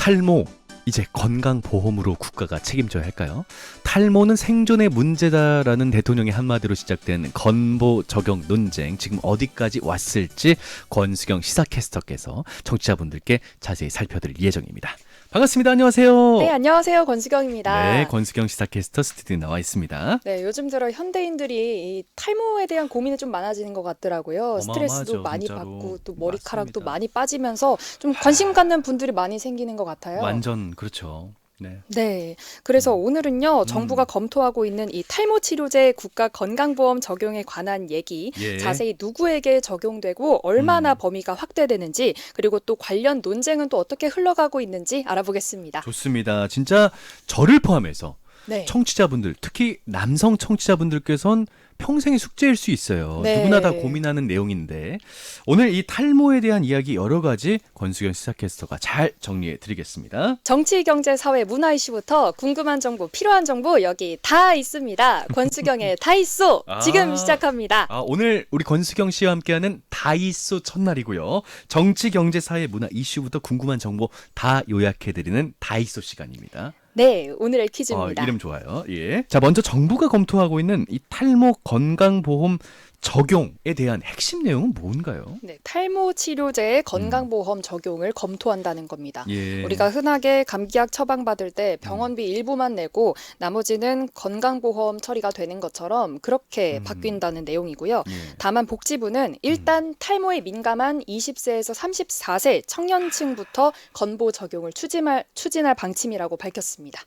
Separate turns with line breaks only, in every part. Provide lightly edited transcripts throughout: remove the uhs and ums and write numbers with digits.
탈모, 이제 건강보험으로 국가가 책임져야 할까요? 탈모는 생존의 문제다라는 대통령의 한마디로 시작된 건보 적용 논쟁, 지금 어디까지 왔을지 권수경 시사캐스터께서 청취자분들께 자세히 살펴드릴 예정입니다. 반갑습니다. 안녕하세요.
네, 안녕하세요. 권수경입니다.
네, 권수경 시사캐스터 스튜디오에 나와 있습니다.
네, 요즘 들어 현대인들이 이 탈모에 대한 고민이 좀 많아지는 것 같더라고요. 스트레스도 많이
진짜로.
받고 또 머리카락도
맞습니다.
많이 빠지면서 좀 관심 갖는 분들이 많이 생기는 것 같아요.
완전 그렇죠. 네.
네, 그래서 오늘은요, 정부가 검토하고 있는 이 탈모 치료제 국가 건강보험 적용에 관한 얘기,
예.
자세히 누구에게 적용되고 얼마나
음.
범위가 확대되는지, 그리고 또 관련 논쟁은 또 어떻게 흘러가고 있는지 알아보겠습니다.
좋습니다. 진짜 저를 포함해서
네.
청취자분들, 특히 남성 청취자분들께선 평생의 숙제일 수 있어요.
네.
누구나 다 고민하는 내용인데 오늘 이 탈모에 대한 이야기 여러 가지 권수경 시사캐스터가 잘 정리해 드리겠습니다.
정치, 경제, 사회, 문화 이슈부터 궁금한 정보, 필요한 정보 여기 다 있습니다. 권수경의 다 있소 지금 시작합니다.
오늘 우리 권수경 씨와 함께하는 다이소 첫날이고요. 정치, 경제, 사회, 문화 이슈부터 궁금한 정보 다 요약해 드리는 다이소 시간입니다.
네, 오늘의 퀴즈입니다.
이름 좋아요. 예. 자, 먼저 정부가 검토하고 있는 이 탈모 건강보험 적용에 대한 핵심 내용은 뭔가요?
네, 탈모 치료제의 건강보험 적용을 검토한다는 겁니다.
예.
우리가 흔하게 감기약 처방받을 때 병원비 일부만 내고 나머지는 건강보험 처리가 되는 것처럼 그렇게 바뀐다는 내용이고요.
예.
다만 복지부는 일단 탈모에 민감한 20세에서 34세 청년층부터 건보 적용을 추진할 방침이라고 밝혔습니다.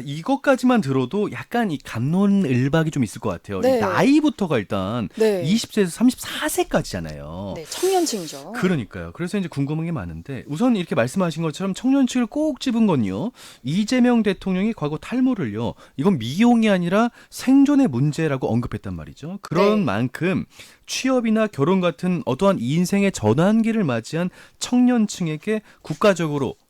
이것까지만 들어도 약간 이 갑론을박이 좀 있을 것 같아요.
네.
이 나이부터가 일단
네.
20세에서 34세까지잖아요.
네, 청년층이죠.
그러니까요. 그래서 이제 궁금한 게 많은데 우선 이렇게 말씀하신 것처럼 청년층을 꼭 집은 건요. 이재명 대통령이 과거 탈모를요. 이건 미용이 아니라 생존의 문제라고 언급했단 말이죠. 그런
네.
만큼 취업이나 결혼 같은 어떠한 인생의 전환기를 맞이한 청년층에게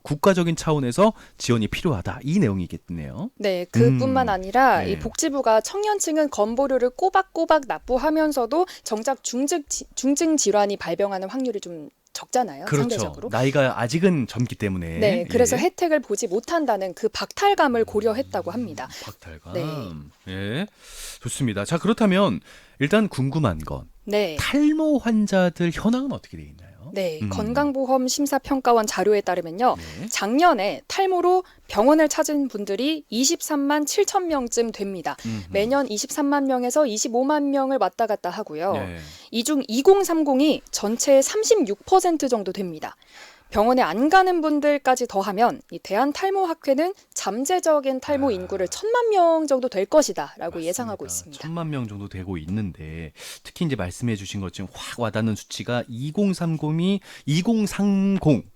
국가적인 차원에서 지원이 필요하다. 이 내용이겠네요.
네, 그뿐만 아니라
네.
이 복지부가 청년층은 건보료를 꼬박꼬박 납부하면서도 정작 중증 질환이 발병하는 확률이 좀 적잖아요.
그렇죠.
상대적으로.
나이가 아직은 젊기 때문에.
네, 그래서
예.
혜택을 보지 못한다는 그 박탈감을 고려했다고 합니다.
박탈감.
네.
예. 좋습니다. 자, 그렇다면 일단 궁금한 건
네.
탈모 환자들 현황은 어떻게 돼 있나요?
네, 건강보험 심사평가원 자료에 따르면요.
네.
작년에 탈모로 병원을 찾은 분들이 23만 7천 명쯤 됩니다. 매년 23만 명에서 25만 명을 왔다 갔다 하고요.
네.
이 중 2030이 전체의 36% 정도 됩니다. 병원에 안 가는 분들까지 더하면 이 대한탈모학회는 잠재적인 탈모 인구를 1,000만 명 정도 될 것이다라고
맞습니다.
예상하고 있습니다.
1,000만 명 정도 되고 있는데 특히 이제 말씀해 주신 것처럼 확 와닿는 수치가 2030이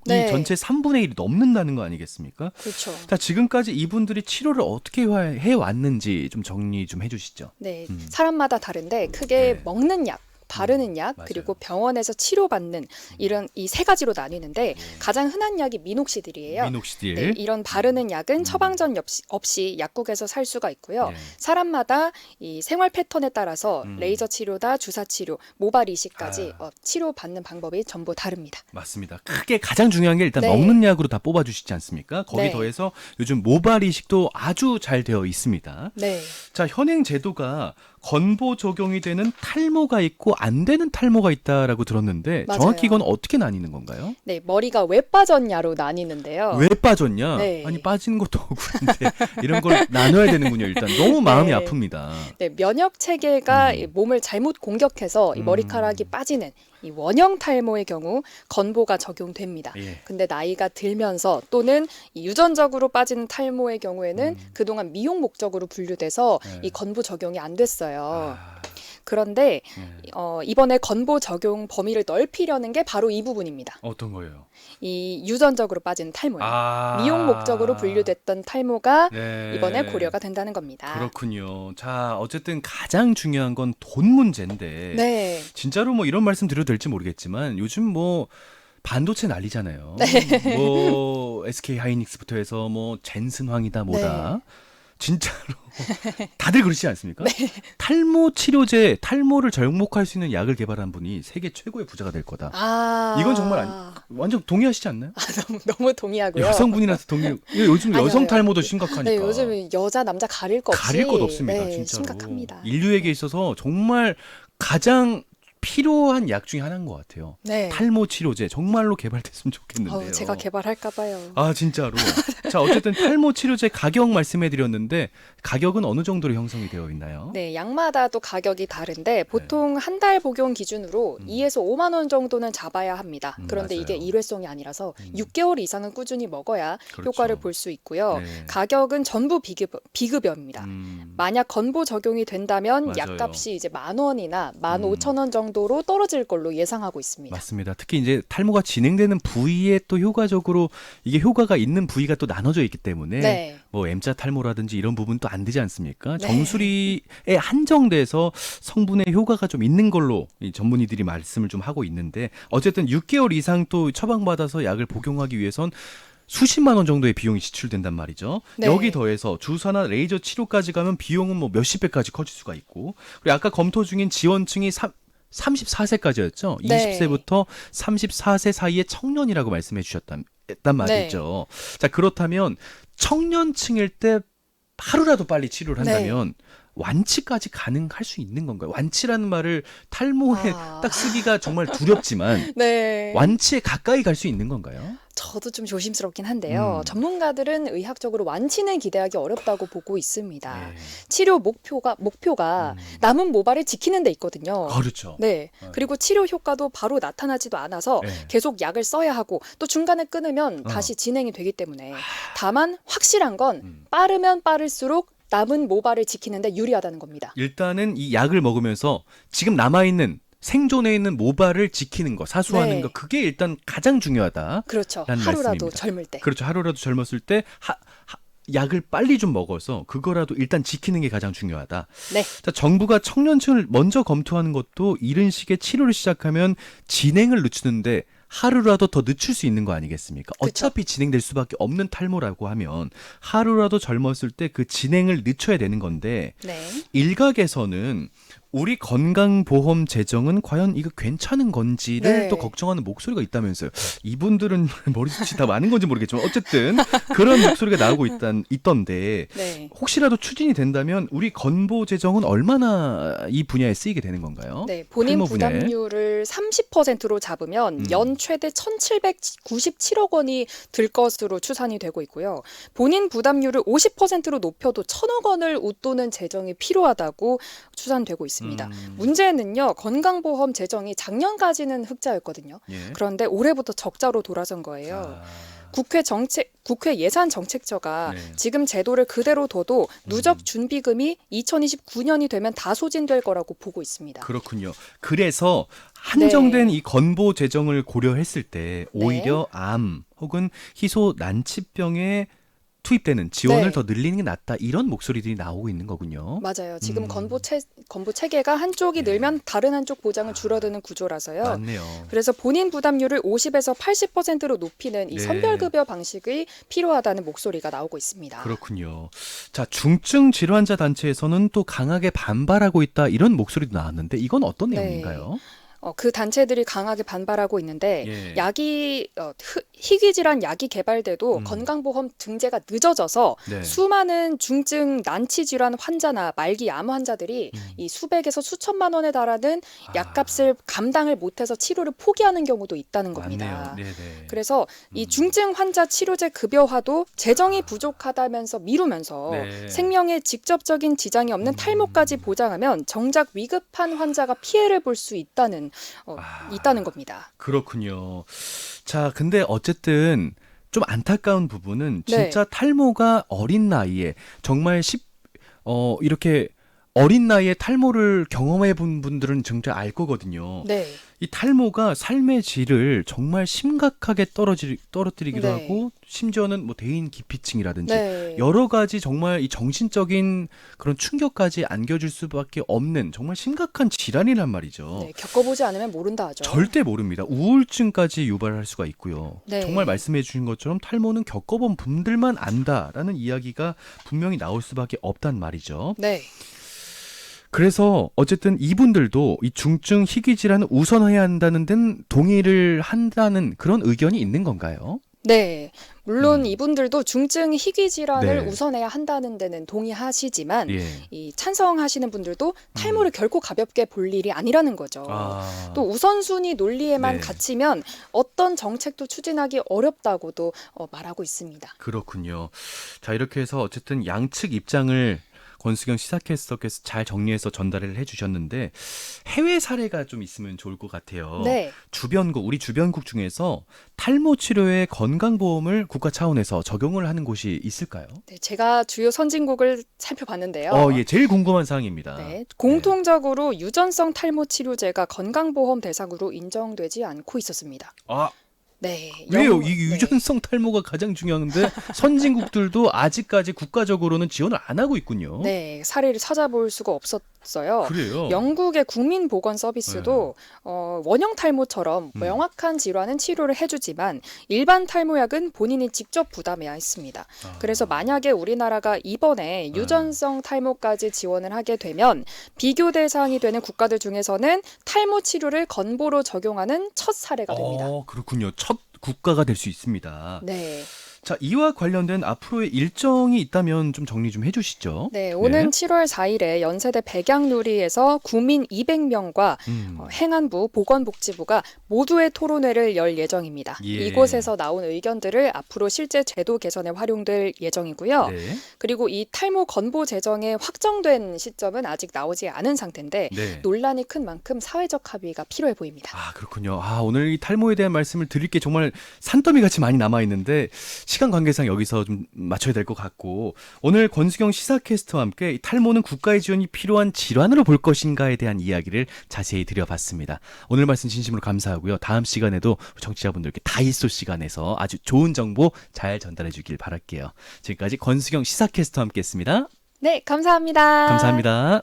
네.
전체 3분의 1이 넘는다는 거 아니겠습니까?
그렇죠.
자, 지금까지 이분들이 치료를 어떻게 해왔는지 좀 정리 좀 해주시죠.
네, 사람마다 다른데 크게
네.
먹는 약, 바르는 약,
맞아요.
그리고 병원에서 치료받는 이런 이 세 가지로 나뉘는데 가장 흔한 약이 미녹시딜이에요.
미녹시딜.
네, 이런 바르는 약은 처방전 없이 약국에서 살 수가 있고요.
네.
사람마다 이 생활 패턴에 따라서 레이저 치료다, 주사 치료, 모발 이식까지 치료받는 방법이 전부 다릅니다.
맞습니다. 크게 가장 중요한 게 일단
네.
먹는 약으로 다 뽑아주시지 않습니까? 거기
네.
더해서 요즘 모발 이식도 아주 잘 되어 있습니다.
네.
자, 현행 제도가 건보 적용이 되는 탈모가 있고 안 되는 탈모가 있다라고 들었는데
맞아요.
정확히 이건 어떻게 나뉘는 건가요?
네, 머리가 왜 빠졌냐로 나뉘는데요.
왜 빠졌냐?
네.
아니 빠진 것도 그런데 이런 걸 나눠야 되는군요. 일단 너무 마음이
네.
아픕니다.
네, 면역 체계가 이 몸을 잘못 공격해서 이 머리카락이 빠지는 이 원형 탈모의 경우 건보가 적용됩니다.
예.
근데 나이가 들면서 또는 이 유전적으로 빠지는 탈모의 경우에는 그동안 미용 목적으로 분류돼서
네.
이 건보 적용이 안 됐어요.
아,
그런데
예.
이번에 건보 적용 범위를 넓히려는 게 바로 이 부분입니다.
어떤 거예요?
이 유전적으로 빠지는 탈모예요.
아,
미용 목적으로 분류됐던 탈모가
네.
이번에 고려가 된다는 겁니다.
그렇군요. 자, 어쨌든 가장 중요한 건 돈 문제인데
네.
진짜로 뭐 이런 말씀 드려도 될지 모르겠지만 요즘 뭐 반도체 난리잖아요. 뭐 SK 하이닉스부터 해서 뭐 젠슨황이다 뭐다.
네.
진짜로 다들 그러시지 않습니까? 탈모 치료제, 탈모를 정복할 수 있는 약을 개발한 분이 세계 최고의 부자가 될 거다. 이건 정말 완전 동의하시지 않나요?
너무 동의하고요.
여성분이라서 동의. 요즘
아니요,
여성
아니요.
탈모도 심각하니까.
네, 요즘 여자 남자 가릴 거 없이
가릴 것 없습니다.
네,
진짜로.
심각합니다.
인류에게 있어서 정말 가장 필요한 약 중에 하나인 것 같아요.
네.
탈모 치료제 정말로 개발됐으면 좋겠는데요.
제가 개발할까 봐요.
아 진짜로. 자 어쨌든 탈모 치료제 가격 말씀해드렸는데 가격은 어느 정도로 형성이 되어 있나요?
네, 약마다 또 가격이 다른데 보통 한 달 복용 기준으로 2에서 5만 원 정도는 잡아야 합니다. 그런데
맞아요.
이게 일회성이 아니라서 6개월 이상은 꾸준히 먹어야
그렇죠.
효과를 볼 수 있고요.
네.
가격은 전부 비급여입니다. 만약 건보 적용이 된다면
맞아요.
약값이 이제 10,000원이나 15,000원 정도로 떨어질 걸로 예상하고 있습니다.
맞습니다. 특히 이제 탈모가 진행되는 부위에 또 효과적으로 이게 효과가 있는 부위가 또 나눠져 있기 때문에
네.
뭐 M자 탈모라든지 이런 부분도 안 되지 않습니까?
네.
정수리에 한정돼서 성분의 효과가 좀 있는 걸로 이 전문의들이 말씀을 좀 하고 있는데 어쨌든 6개월 이상 또 처방받아서 약을 복용하기 위해선 수십만 원 정도의 비용이 지출된단 말이죠.
네.
여기 더해서 주사나 레이저 치료까지 가면 비용은 뭐 몇십 배까지 커질 수가 있고 그리고 아까 검토 중인 지원층이 34세까지였죠.
네.
20세부터 34세 사이의 청년이라고 말씀해 주셨단 말이죠. 자, 그렇다면 청년층일 때 하루라도 빨리 치료를 한다면 완치까지 가능할 수 있는 건가요? 완치라는 말을 탈모에 딱 쓰기가 정말 두렵지만
네.
완치에 가까이 갈 수 있는 건가요?
저도 좀 조심스럽긴 한데요. 전문가들은 의학적으로 완치는 기대하기 어렵다고 보고 있습니다.
네.
치료 목표가 남은 모발을 지키는 데 있거든요.
그렇죠.
네. 그리고 치료 효과도 바로 나타나지도 않아서
네.
계속 약을 써야 하고 또 중간에 끊으면 다시 진행이 되기 때문에 다만 확실한 건 빠르면 빠를수록 남은 모발을 지키는데 유리하다는 겁니다.
일단은 이 약을 먹으면서 지금 남아있는 생존해 있는 모발을 지키는 거, 사수하는
네.
거 그게 일단 가장 중요하다.
그렇죠.
라는
하루라도
말씀입니다.
젊을 때.
그렇죠. 하루라도 젊었을 때 약을 빨리 좀 먹어서 그거라도 일단 지키는 게 가장 중요하다.
네.
자, 정부가 청년층을 먼저 검토하는 것도 이른 시기에 치료를 시작하면 진행을 늦추는데 하루라도 더 늦출 수 있는 거 아니겠습니까?
그쵸.
어차피 진행될 수밖에 없는 탈모라고 하면 하루라도 젊었을 때 그 진행을 늦춰야 되는 건데
네.
일각에서는 우리 건강보험 재정은 과연 이거 괜찮은 건지를
네.
또 걱정하는 목소리가 있다면서요. 이분들은 머리숱이 다 많은 건지 모르겠지만 어쨌든 그런 목소리가 나오고 있던데
네.
혹시라도 추진이 된다면 우리 건보 재정은 얼마나 이 분야에 쓰이게 되는 건가요?
네, 본인
탈모 분야에?
부담률을 30%로 잡으면 연 최대 1,797억 원이 들 것으로 추산이 되고 있고요. 본인 부담률을 50%로 높여도 1,000억 원을 웃도는 재정이 필요하다고 추산되고 있습니다. 문제는요, 건강보험 재정이 작년까지는 흑자였거든요.
예.
그런데 올해부터 적자로 돌아선 거예요.
아,
국회 예산정책처가
네.
지금 제도를 그대로 둬도 누적 준비금이 2029년이 되면 다 소진될 거라고 보고 있습니다.
그렇군요. 그래서 한정된
네.
이 건보 재정을 고려했을 때 오히려 암 혹은 희소 난치병에 투입되는 지원을
네.
더 늘리는 게 낫다 이런 목소리들이 나오고 있는 거군요.
맞아요. 지금 건보 체계가 한쪽이 늘면 다른 한쪽 보장은 줄어드는 구조라서요.
맞네요.
그래서 본인 부담률을 50에서 80%로 높이는 이
네.
선별급여 방식이 필요하다는 목소리가 나오고 있습니다.
그렇군요. 자, 중증 질환자 단체에서는 또 강하게 반발하고 있다 이런 목소리도 나왔는데 이건 어떤
네.
내용인가요?
그 단체들이 강하게 반발하고 있는데
예.
약이 희귀질환 약이 개발돼도 건강보험 등재가 늦어져서
네.
수많은 중증 난치 질환 환자나 말기 암 환자들이 이 수백에서 수천만 원에 달하는 약값을 감당을 못해서 치료를 포기하는 경우도 있다는 겁니다.
맞네요. 네네.
그래서 이 중증 환자 치료제 급여화도 재정이 부족하다면서 미루면서
네.
생명에 직접적인 지장이 없는 탈모까지 보장하면 정작 위급한 환자가 피해를 볼 수 있다는 겁니다.
그렇군요. 자, 근데 어쨌든 좀 안타까운 부분은
네.
진짜 탈모가 어린 나이에 정말 이렇게 어린 나이에 탈모를 경험해 본 분들은 진짜 알 거거든요.
네.
이 탈모가 삶의 질을 정말 심각하게 떨어뜨리기도
네.
하고 심지어는 뭐 대인 기피증이라든지
네.
여러 가지 정말 이 정신적인 그런 충격까지 안겨줄 수밖에 없는 정말 심각한 질환이란 말이죠.
네, 겪어보지 않으면 모른다 하죠.
절대 모릅니다. 우울증까지 유발할 수가 있고요.
네.
정말 말씀해 주신 것처럼 탈모는 겪어본 분들만 안다라는 이야기가 분명히 나올 수밖에 없단 말이죠.
네.
그래서 어쨌든 이분들도 이 중증 희귀 질환을 우선해야 한다는 데는 동의를 한다는 그런 의견이 있는 건가요?
네. 물론
음.
이분들도 중증 희귀 질환을
네.
우선해야 한다는 데는 동의하시지만
예.
이 찬성하시는 분들도 탈모를 결코 가볍게 볼 일이 아니라는 거죠. 또 우선순위 논리에만
네.
갇히면 어떤 정책도 추진하기 어렵다고도 말하고 있습니다.
그렇군요. 자, 이렇게 해서 어쨌든 양측 입장을 권수경 시사캐스터께서 잘 정리해서 전달을 해주셨는데 해외 사례가 좀 있으면 좋을 것 같아요.
네.
우리 주변국 중에서 탈모 치료에 건강보험을 국가 차원에서 적용을 하는 곳이 있을까요?
네, 제가 주요 선진국을 살펴봤는데요.
예, 제일 궁금한 사항입니다.
네, 공통적으로 유전성 탈모 치료제가 건강보험 대상으로 인정되지 않고 있었습니다.
아,
네.
왜요?
영-
이
네.
유전성 탈모가 가장 중요한데 선진국들도 아직까지 국가적으로는 지원을 안 하고 있군요.
네, 사례를 찾아볼 수가 없었어요.
그래요?
영국의 국민보건 서비스도 원형 탈모처럼 명확한 질환은 치료를 해주지만 일반 탈모약은 본인이 직접 부담해야 했습니다. 그래서 만약에 우리나라가 이번에 유전성 탈모까지 지원을 하게 되면 비교 대상이 되는 국가들 중에서는 탈모 치료를 건보로 적용하는 첫 사례가 됩니다.
그렇군요. 첫 국가가 될 수 있습니다.
네.
자, 이와 관련된 앞으로의 일정이 있다면 좀 정리 좀 해주시죠.
네, 오는 7월 4일에 연세대 백양누리에서 구민 200명과 행안부, 보건복지부가 모두의 토론회를 열 예정입니다.
예.
이곳에서 나온 의견들을 앞으로 실제 제도 개선에 활용될 예정이고요.
네.
그리고 이 탈모 건보 제정의 확정된 시점은 아직 나오지 않은 상태인데
네.
논란이 큰 만큼 사회적 합의가 필요해 보입니다.
그렇군요. 오늘 이 탈모에 대한 말씀을 드릴 게 정말 산더미 같이 많이 남아 있는데 시간 관계상 여기서 좀 맞춰야 될 것 같고 오늘 권수경 시사캐스터와 함께 이 탈모는 국가의 지원이 필요한 질환으로 볼 것인가에 대한 이야기를 자세히 드려봤습니다. 오늘 말씀 진심으로 감사하고요. 다음 시간에도 정치자분들께 다이소 시간에서 아주 좋은 정보 잘 전달해 주길 바랄게요. 지금까지 권수경 시사캐스터와 함께했습니다.
네, 감사합니다.
감사합니다.